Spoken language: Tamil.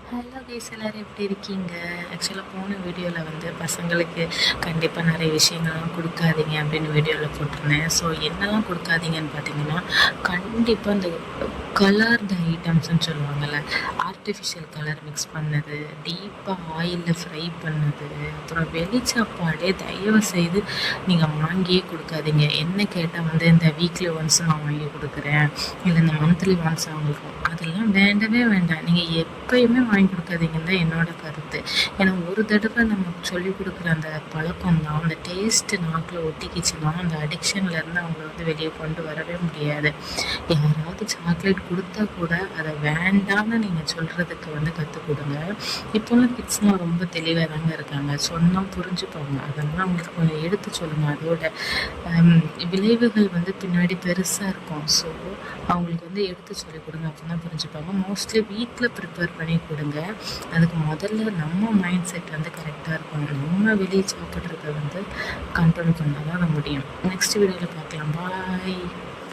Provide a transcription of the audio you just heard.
ஹலோ கைஸ், எல்லோரும் எப்படி இருக்கீங்க? ஆக்சுவலாக போன வீடியோவில் வந்து பசங்களுக்கு கண்டிப்பாக நிறைய விஷயங்கள்லாம் கொடுக்காதீங்க அப்படின்னு வீடியோவில் போட்டிருந்தேன். ஸோ என்னெல்லாம் கொடுக்காதீங்கன்னு பார்த்தீங்கன்னா, கண்டிப்பாக இந்த கலர்டு ஐட்டம்ஸ்ன்னு சொல்லுவாங்கள்ல, ஆர்டிஃபிஷியல் கலர் மிக்ஸ் பண்ணது, டீப்பாக ஆயிலில் ஃப்ரை பண்ணது, அப்புறம் வெளிச்சாப்பாடே தயவு செய்து நீங்கள் வாங்கியே கொடுக்காதீங்க. என்ன கேட்டால் வந்து இந்த வீக்லி ஒன்ஸ் நான் வாங்கி கொடுக்குறேன், இல்லை இந்த மந்த்லி ஒன்ஸ் அவங்களுக்கு, அதெல்லாம் வேண்டவே வேண்டாம். நீங்கள் எப்பயுமே வாங்கி கொடுக்காதீங்கன்னு தான் என்னோட கருத்து. ஏன்னா ஒரு தடவை நம்ம சொல்லிக் கொடுக்குற அந்த பழக்கம் தான், அந்த டேஸ்ட்டு நாக்கில் ஒட்டிக்கிச்சுன்னா அந்த அடிக்ஷன்லேருந்து அவங்கள வந்து வெளியே கொண்டு வரவே முடியாது. யாராவது சாக்லேட் கொடுத்தா கூட அதை வேண்டாம்னு நீங்கள் சொல்கிறதுக்கு வந்து கற்றுக் கொடுங்க. இப்போலாம் கிட்ஸ்லாம் ரொம்ப தெளிவாக தாங்க இருக்காங்க, சொன்னால் புரிஞ்சுப்பாங்க. அதெல்லாம் அவங்களுக்கு கொஞ்சம் எடுத்து சொல்லுங்கள். அதோட விளைவுகள் வந்து பின்னாடி பெருசாக இருக்கும். ஸோ அவங்களுக்கு வந்து எடுத்து சொல்லிக் கொடுங்க, அப்போ தான் புரிஞ்சுப்பாங்க. மோஸ்ட்லி வீட்டில் ப்ரிப்பேர் பண்ணி கொடுங்க. அதுக்கு முதல்ல நம்ம மைண்ட் செட் வந்து கரெக்டாக இருக்கும். நம்ம வெளியே சாப்பிட்றத வந்து கண்ட்ரோல் பண்ணால் தான் முடியும். நெக்ஸ்ட் வீடியோவில் பார்க்கலாம். பாய்.